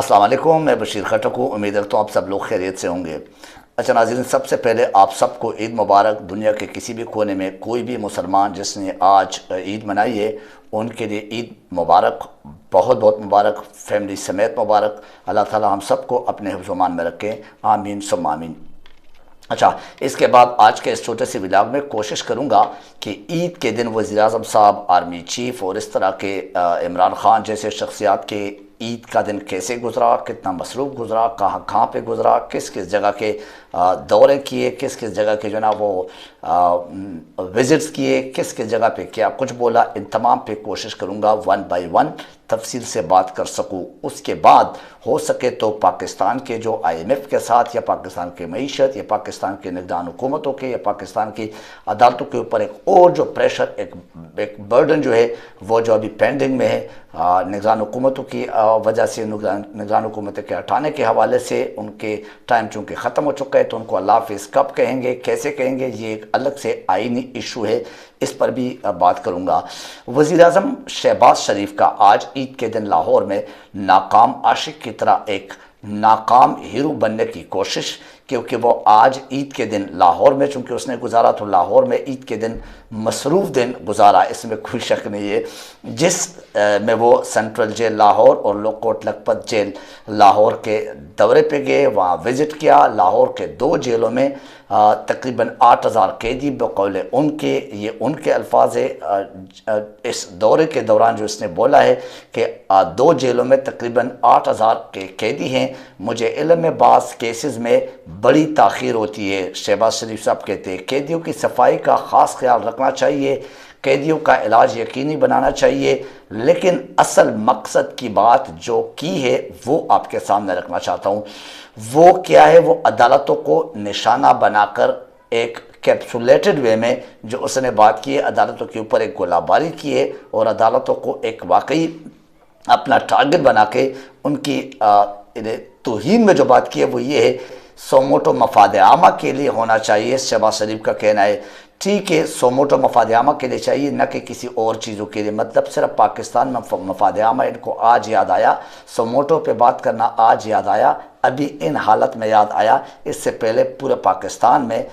अस्सलाम वालेकुम, मैं बशीर खटक हूँ। उम्मीद करता हूँ आप सब लोग खैरियत से होंगे। अच्छा नाज़रीन, सबसे पहले आप सबको ईद मुबारक। दुनिया के किसी भी कोने में कोई भी मुसलमान जिसने आज ईद मनाई है, उनके लिए ईद मुबारक, बहुत बहुत मुबारक, फैमिली समेत मुबारक। अल्लाह ताला हम सबको अपने हिफ्ज़ व अमान में रखें, आमीन सुम्मा आमीन। अच्छा, इसके बाद आज के इस छोटे से व्लॉग में कोशिश करूंगा कि ईद के दिन वज़ीर-ए-आज़म साहब, आर्मी चीफ़ और इस तरह के इमरान खान जैसे शख्सियात के ईद का दिन कैसे गुजरा, कितना मसरूफ़ गुजरा, कहाँ कहाँ पे गुजरा, किस किस जगह के दौरे किए, किस किस जगह के जो ना वो विज़िट्स किए, किस किस जगह पे क्या कुछ बोला, इन तमाम पे कोशिश करूंगा वन बाय वन तफसील से बात कर सकूँ। उसके बाद हो सके तो पाकिस्तान के जो IMF के साथ, या पाकिस्तान की मईशत, या पाकिस्तान के निगरान हुकूमतों के, या पाकिस्तान की अदालतों के ऊपर एक और जो प्रेशर, एक बर्डन जो है वो जो अभी पेंडिंग में है निगरान हुकूमतों की वजह से, निगरान हुकूमत के हटाने के हवाले से, उनके टाइम चूँकि ख़त्म हो चुका है तो उनको अल्लाह हाफ़िज़ कब कहेंगे, कैसे कहेंगे, ये एक अलग से आइनी इशू है, इस पर भी बात करूंगा। वज़ीर-ए-आज़म शहबाज शरीफ का आज ईद के दिन लाहौर में नाकाम आशिक की तरह एक नाकाम हीरो बनने की कोशिश, क्योंकि वो आज ईद के दिन लाहौर में चूँकि उसने गुजारा, तो लाहौर में ईद के दिन मसरूफ़ दिन गुजारा, इसमें कोई शक नहीं है। जिस में वो सेंट्रल जेल लाहौर और लोकोट लखपत जेल लाहौर के दौरे पे गए, वहाँ विज़िट किया। लाहौर के 2 जेलों में तकरीबन 8000 कैदी, बकौल उनके, ये उनके अल्फाज है, इस दौरे के दौरान जो इसने बोला है कि 2 जेलों में तकरीबन 8000 के कैदी हैं। मुझे इल्म में बाज़ केसेस में बड़ी ताख़ीर होती है। शहबाज शरीफ साहब कहते हैं कैदियों की सफाई का ख़ास ख्याल रखना चाहिए, कैदियों का इलाज यकीनी बनाना चाहिए, लेकिन असल मकसद की बात जो की है वो आपके सामने रखना चाहता हूँ। वो क्या है? वो अदालतों को निशाना बनाकर एक कैप्सुलेटेड वे में जो उसने बात की है, अदालतों के ऊपर एक गोलाबारी की है और अदालतों को एक वाकई अपना टारगेट बना के उनकी तौहीन में जो बात की है वो ये है, सोमोटो मफाद आमा के लिए होना चाहिए। शहबाज शरीफ का कहना है ठीक है, सोमोटो मफाद आमा के लिए चाहिए, न कि किसी और चीज़ों के लिए। मतलब सिर्फ पाकिस्तान में मफाद आमा इनको आज याद आया, सोमोटो पे बात करना आज याद आया, अभी इन हालत में याद आया। इससे पहले पूरे पाकिस्तान में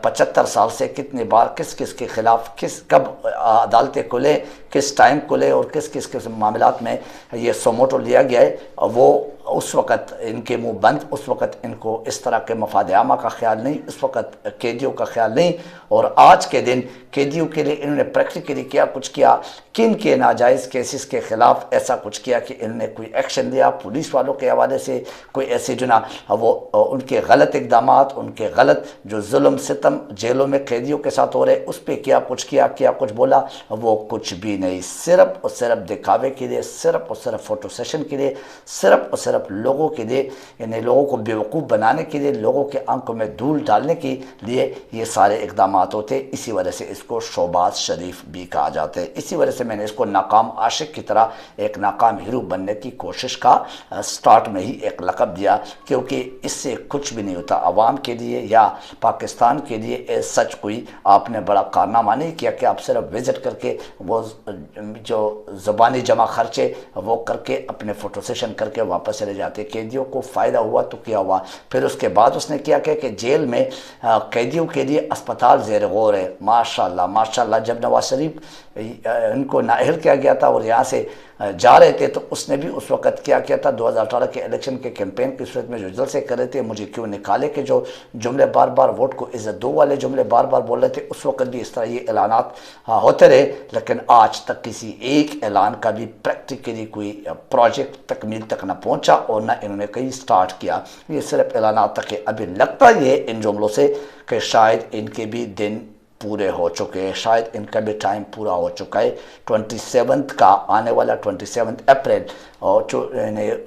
75 साल से कितनी बार किस किस के ख़िलाफ़ कब अदालतें खुले, किस टाइम खुले और किस किस मामलात में ये सोमोटो लिया गया है, वो उस वक़्त इनके मुंह बंद, उस वक़्त इनको इस तरह के मफाद आमा का ख्याल नहीं, इस वक़्त कैदियों का ख्याल नहीं। और आज के दिन कैदियों के लिए इन्होंने प्रैक्टिकली क्या कुछ किया, किन के नाजायज़ केसेस के ख़िलाफ़ ऐसा कुछ किया कि इन्होंने कोई एक्शन लिया पुलिस वालों के हवाले से, कोई ऐसे जो ना वो उनके गलत इक़दामात, उनके गलत जो जुल्म सितम जेलों में कैदियों के साथ हो रहे, उस पर क्या कुछ किया, क्या कुछ बोला, वो कुछ भी नहीं। सिर्फ और सिर्फ दिखावे के लिए, सिर्फ और सिर्फ फ़ोटो सेशन के लिए, सिर्फ और सिर्फ लोगों के लिए, यानी लोगों को बेवकूफ़ बनाने के लिए, लोगों के आंखों में धूल डालने के लिए ये सारे इक़दामात होते। इसी वजह से इसको शहबाज शरीफ भी कहा जाता है। इसी वजह से मैंने इसको नाकाम आशिक की तरह एक नाकाम हीरो बनने की कोशिश का स्टार्ट में ही एक लक़ब दिया, क्योंकि इससे कुछ भी नहीं होता आवाम के लिए या पाकिस्तान के लिए। सच कोई आपने बड़ा कारनामा नहीं किया कि आप सिर्फ विज़िट करके वो जो ज़बानी जमा खर्चे वो करके अपने फ़ोटो सेशन करके वापस चले जाते। कैदियों को फ़ायदा हुआ तो क्या हुआ। फिर उसके बाद उसने क्या किया कि जेल में कैदियों के लिए अस्पताल ज़ेर गौर है। माशाअल्लाह माशाअल्लाह, जब नवाज शरीफ इनको नाअहल किया गया था और यहाँ से जा रहे थे तो उसने भी उस वक़्त क्या किया था, 2018 के इलेक्शन के कैंपेन की सूरत में जो जलसे कर रहे थे, मुझे क्यों निकाले के जो जुमले बार बार वोट को इज़्ज़त दो वाले जुमले बार बार बोल रहे थे, उस वक़्त भी इस तरह ये ऐलानात होते रहे। लेकिन आज तक किसी एक ऐलान का भी प्रैक्टिकली कोई प्रोजेक्ट तकमील तक न पहुँचा और न इन्होंने कहीं स्टार्ट किया। ये सिर्फ ऐलानात तक है। अभी लगता ये इन जुमलों से कि शायद इनके भी दिन पूरे हो चुके हैं, शायद इनका भी टाइम पूरा हो चुका है। 27 का आने वाला 27 अप्रैल और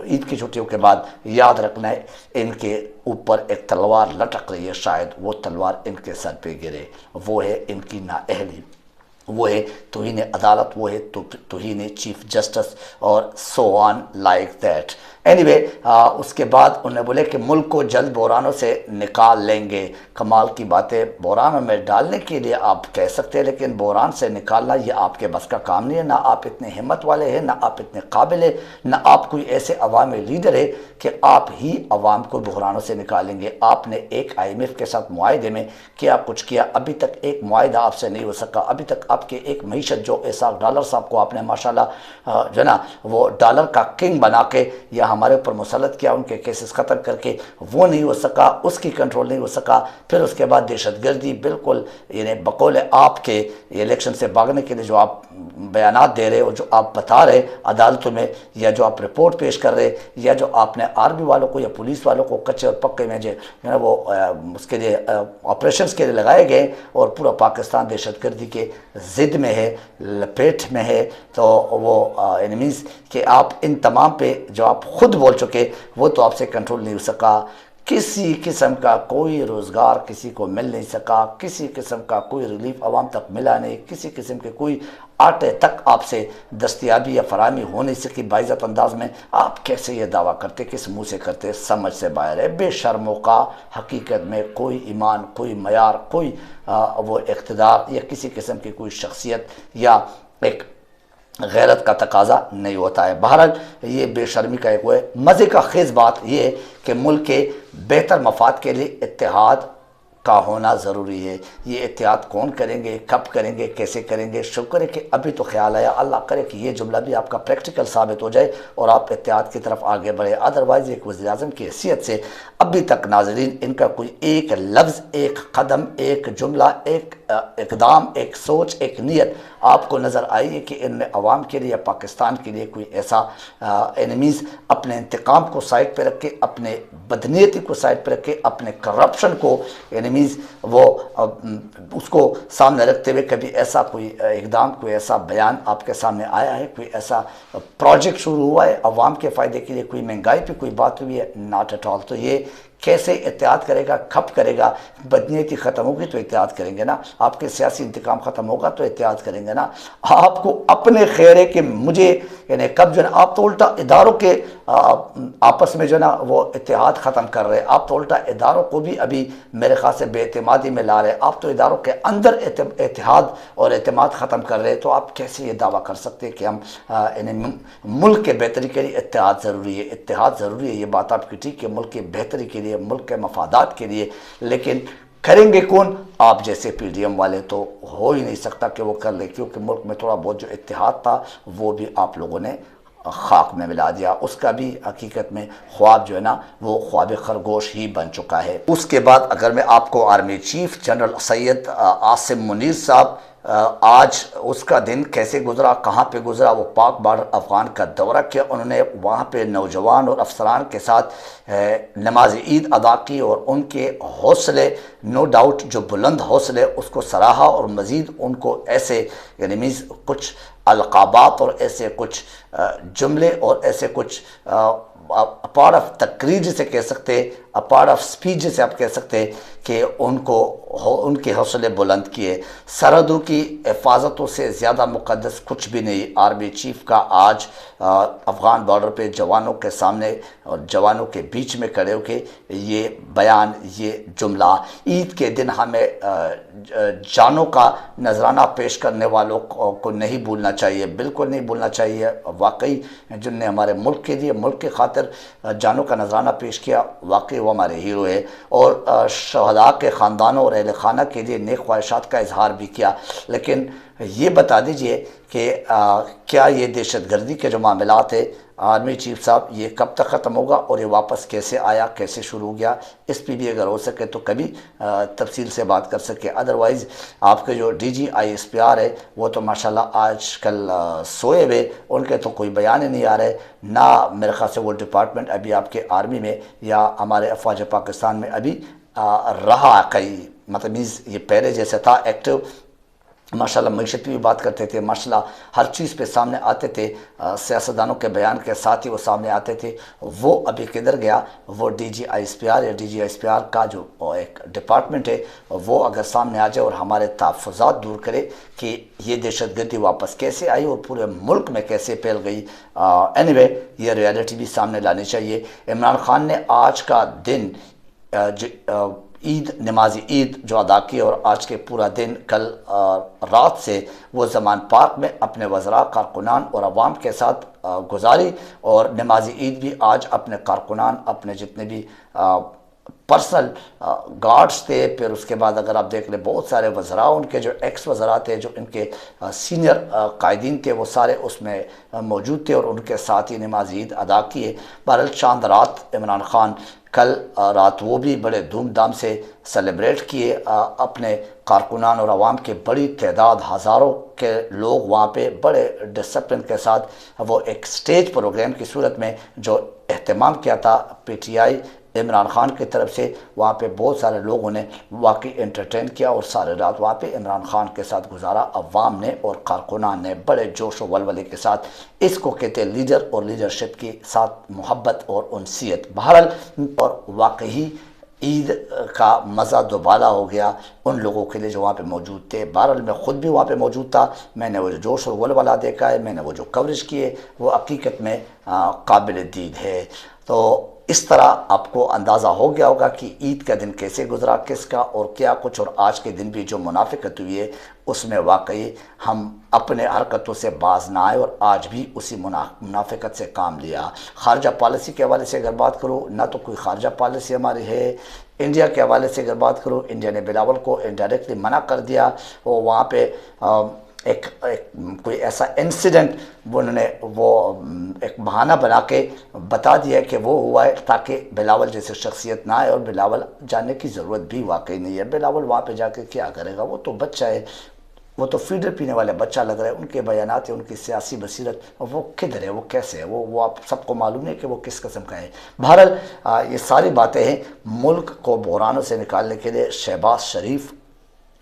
ईद की छुट्टियों के बाद याद रखना है, इनके ऊपर एक तलवार लटक रही है, शायद वो तलवार इनके सर पे गिरे। वो है इनकी नाअहली, वो है तौहीन अदालत, वो है तौहीन चीफ जस्टिस और so on like that. Anyway اس کے بعد انہوں نے بولے کہ ملک کو جلد بحرانوں سے نکال لیں گے. کمال کی باتیں. بحرانوں میں ڈالنے کے لیے آپ کہہ سکتے ہیں لیکن بحران سے نکالنا یہ آپ کے بس کا کام نہیں ہے. نہ آپ اتنے ہمت والے ہیں، نہ آپ اتنے قابل ہیں، نہ آپ کوئی ایسے عوامی لیڈر ہے کہ آپ ہی عوام کو بحرانوں سے نکالیں گے. آپ نے ایک IMF کے ساتھ معاہدے میں کیا کچھ کیا، ابھی تک ایک معاہدہ آپ سے نہیں ہو سکا. ابھی تک آپ کے ایک معیشت جو ایسا ڈالر صاحب کو آپ نے ماشاءاللہ جو نا وہ ڈالر کا کنگ بنا کے یا ہمارے اوپر مسلط کیا، ان کے کیسز ختم کر کے، وہ نہیں ہو سکا، اس کی کنٹرول نہیں ہو سکا. پھر اس کے بعد دہشت گردی بالکل یعنی بقول آپ کے الیکشن سے بھاگنے کے لیے جو آپ بیانات دے رہے اور جو آپ بتا رہے عدالتوں میں، یا جو آپ رپورٹ پیش کر رہے، یا جو آپ نے آرمی والوں کو یا پولیس والوں کو کچے اور پکے میں جو ہے نا وہ اس کے لیے آپریشنز کے لیے لگائے گئے اور پورا پاکستان دہشت گردی کے ضد میں ہے، لپیٹ میں ہے، تو وہ اینیمیز کہ آپ ان تمام پہ جو آپ خود بول چکے وہ تو آپ سے کنٹرول نہیں ہو سکا. کسی قسم کا کوئی روزگار کسی کو مل نہیں سکا، کسی قسم کا کوئی ریلیف عوام تک ملا نہیں، کسی قسم کے کوئی آٹے تک آپ سے دستیابی یا فراہمی ہو نہیں سکی باعزت انداز میں. آپ کیسے یہ دعویٰ کرتے، کس منہ سے کرتے، سمجھ سے باہر ہے. بے شرموں کا حقیقت میں کوئی ایمان، کوئی معیار، کوئی وہ اقتدار یا کسی قسم کی کوئی شخصیت یا ایک غیرت کا تقاضا نہیں ہوتا ہے. بہرحال یہ بے شرمی کا ایک وہ ہے. مزے کا خیز بات یہ ہے کہ ملک کے بہتر مفاد کے لیے اتحاد کا ہونا ضروری ہے. یہ اتحاد کون کریں گے، کب کریں گے، کیسے کریں گے؟ شکر ہے کہ ابھی تو خیال آیا. اللہ کرے کہ یہ جملہ بھی آپ کا پریکٹیکل ثابت ہو جائے اور آپ اتحاد کی طرف آگے بڑھے. ادروائز ایک وزیر اعظم کی حیثیت سے ابھی تک ناظرین ان کا کوئی ایک لفظ، ایک قدم، ایک جملہ، ایک اقدام، ایک سوچ، ایک نیت آپ کو نظر آئی ہے کہ ان نے عوام کے لیے یا پاکستان کے لیے کوئی ایسا اینیمیز اپنے انتقام کو سائڈ پہ رکھ کے، اپنے بدنیتی کو سائڈ پہ رکھ کے، اپنے کرپشن کو اینیمیز وہ اس کو سامنے رکھتے ہوئے کبھی ایسا کوئی اقدام، کوئی ایسا بیان آپ کے سامنے آیا ہے؟ کوئی ایسا پروجیکٹ شروع ہوا ہے عوام کے فائدے کے لیے؟ کوئی مہنگائی پہ کوئی بات ہوئی ہے؟ Not at all. تو یہ کیسے اتحاد کرے گا، کب کرے گا؟ بدنیتی ختم ہوگی تو اتحاد کریں گے نا. آپ کے سیاسی انتقام ختم ہوگا تو اتحاد کریں گے نا. آپ کو اپنے خیر ہے کہ مجھے یعنی کب جو ہے نا آپ تو الٹا اداروں کے آپس میں جو ہے نا وہ اتحاد ختم کر رہے. آپ تو الٹا اداروں کو بھی ابھی میرے خیال سے بے اعتمادی میں لا رہے. آپ تو اداروں کے اندر اتحاد اور اعتماد ختم کر رہے. تو آپ کیسے یہ دعویٰ کر سکتے ہیں کہ ہم یعنی ملک کے بہتری کے لیے اتحاد ضروری ہے؟ اتحاد ضروری ہے، یہ بات آپ کی ٹھیک ہے، ملک کے بہتری کے لیے، ملک کے مفادات کے لیے، لیکن کریں گے کون؟ آپ جیسے PDM والے تو ہو ہی نہیں سکتا کہ وہ کر لے، کیونکہ ملک میں تھوڑا بہت جو اتحاد تھا وہ بھی آپ لوگوں نے خاک میں ملا دیا. اس کا بھی حقیقت میں خواب جو ہے نا وہ خواب خرگوش ہی بن چکا ہے. اس کے بعد اگر میں آپ کو army chief general Syed Asim Munir صاحب آج اس کا دن کیسے گزرا، کہاں پہ گزرا، وہ پاک بارڈر افغان کا دورہ کیا. انہوں نے وہاں پہ نوجوان اور افسران کے ساتھ نماز عید ادا کی اور ان کے حوصلے نو ڈاؤٹ جو بلند حوصلے اس کو سراہا اور مزید ان کو ایسے یعنی کچھ القابات اور ایسے کچھ جملے اور ایسے کچھ پارٹ آف تقریر جسے کہہ سکتے، پارٹ آف اسپیچ جسے آپ کہہ سکتے کہ ان کے حوصلے بلند کیے. سرحدوں کی حفاظتوں سے زیادہ مقدس کچھ بھی نہیں. آرمی چیف کا آج افغان بارڈر پہ جوانوں کے سامنے اور جوانوں کے بیچ میں کھڑے ہو کے یہ بیان، یہ جملہ، عید کے دن ہمیں جانوں کا نذرانہ پیش کرنے والوں کو نہیں بھولنا چاہیے، بالکل نہیں بھولنا چاہیے. واقعی جن نے ہمارے ملک کے لیے، ملک کے خاطر جانوں کا نذرانہ پیش کیا، واقعی وہ ہمارے ہیرو ہے. اور شہداء کے خاندانوں اور اہل خانہ کے لیے نیک خواہشات کا اظہار بھی کیا. لیکن یہ بتا دیجئے کہ کیا یہ دہشت گردی کے جو معاملات ہیں آرمی چیف صاحب، یہ کب تک ختم ہوگا اور یہ واپس کیسے آیا، کیسے شروع ہو گیا؟ اس پہ بھی اگر ہو سکے تو کبھی تفصیل سے بات کر سکے. ادروائز آپ کے جو DG ISPR ہے وہ تو ماشاءاللہ آج کل سوئے ہوئے، ان کے تو کوئی بیان ہی نہیں آ رہے. نہ میرے خیال سے وہ ڈپارٹمنٹ ابھی آپ کے آرمی میں یا ہمارے افواج پاکستان میں ابھی رہا کئی، مطلب یہ پہلے جیسے تھا ایکٹیو माशाल्लाह मईशत की भी बात करते थे, माशाल्लाह हर चीज़ पे सामने आते थे। सियासतदानों के बयान के साथ ही वो सामने आते थे। वो अभी किधर गया? वो DGISPR या DGISPR का जो एक डिपार्टमेंट है वो अगर सामने आ जाए और हमारे तहफ़्फ़ुज़ात दूर करे कि ये दहशतगर्दी वापस कैसे आई और पूरे मुल्क में कैसे फैल गई। एनीवे ये रियलिटी भी सामने लानी चाहिए। इमरान खान ने आज का दिन ईद, नमाज ईद जो अदा की और आज के पूरा दिन कल रात से वो ज़मान पार्क में अपने वज़रा, कारकुनान और अवाम के साथ गुजारी। और नमाज ईद भी आज अपने कारकुनान, अपने जितने भी पर्सनल गार्ड्स थे, फिर उसके बाद अगर आप देख लें बहुत सारे वज़रा, उनके जो एक्स वज़रा थे, जो इनके सीनियर कायदीन थे, वो सारे उसमें मौजूद थे और उनके साथ ही नमाज ईद अदा किए। बहरहाल चांद रात इमरान खान कल रात वो भी बड़े धूमधाम से सेलिब्रेट किए। अपने कारकुनान और आवाम की बड़ी तादाद, हज़ारों के लोग वहाँ पे बड़े डिसिप्लिन के साथ वो एक स्टेज प्रोग्राम की सूरत में जो एहतमाम किया था PTI इमरान खान की तरफ से, वहाँ पे बहुत सारे लोगों ने वाकई एंटरटेन किया और सारे रात वहाँ पे इमरान खान के साथ गुजारा। अवाम ने और कारकुनान ने बड़े जोश और वलवले के साथ। इसको कहते हैं लीडर और लीडरशिप के साथ मोहब्बत और उनसीयत। बहरहाल और वाकई ईद का मज़ा दोबारा हो गया उन लोगों के लिए जो वहाँ पे मौजूद थे। बहरहाल मैं ख़ुद भी वहाँ पे मौजूद था। मैंने वो जो जोश और वलवला देखा है, मैंने वो जो कवरेज किए, वो हकीकत में काबिल दीद है। तो इस तरह आपको अंदाज़ा हो गया होगा कि ईद का दिन कैसे गुजरा, किसका और क्या कुछ। और आज के दिन भी जो मुनाफिकत हुई है उसमें वाकई हम अपने हरकतों से बाज ना आए और आज भी उसी मुनाफिकत से काम लिया। खारजा पॉलिसी के हवाले से अगर बात करूँ, ना तो कोई खारजा पॉलिसी हमारी है। इंडिया के हवाले से अगर बात करूँ, इंडिया ने बिलावल को इनडायरेक्टली मना कर दिया। वो वहाँ पे एक कोई ऐसा इंसिडेंट उन्होंने वो एक बहाना बना के बता दिया कि वो हुआ है ताकि बिलावल जैसे शख्सियत ना आए। और बिलावल जाने की ज़रूरत भी वाकई नहीं है। बिलावल वहाँ पे जाके क्या करेगा? वो तो बच्चा है, वो तो फीडर पीने वाला बच्चा लग रहा है। उनके बयानात है, उनकी सियासी बसीरत, वो किधर है, वो कैसे है, वो आप सबको मालूम है कि वो किस किस्म का है। बहरहाल ये सारी बातें हैं मुल्क को बहरानों से निकालने के लिए। शहबाज शरीफ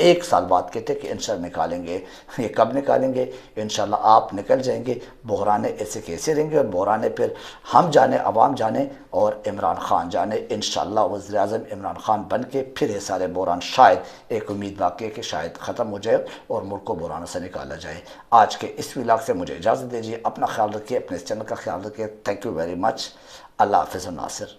1 साल बाद कहते कि इंशाल्लाह निकालेंगे। ये कब निकालेंगे? इंशाल्लाह आप निकल जाएंगे। बहराने ऐसे कैसे रहेंगे? और बहराने फिर हम जाने, अवाम जाने और इमरान खान जाने। इंशाल्लाह वज़ीर आज़म इमरान खान बन के फिर ये सारे बहरान शायद, एक उम्मीद बाकी है कि शायद ख़त्म हो जाए और मुल्क को बहरानों से निकाला जाए। आज के इस व्लॉग से मुझे इजाज़त दीजिए। अपना ख्याल रखिए, अपने इस चैनल का ख्याल रखिए। Thank you very much. अल्लाह हाफ़िज़ नासिर।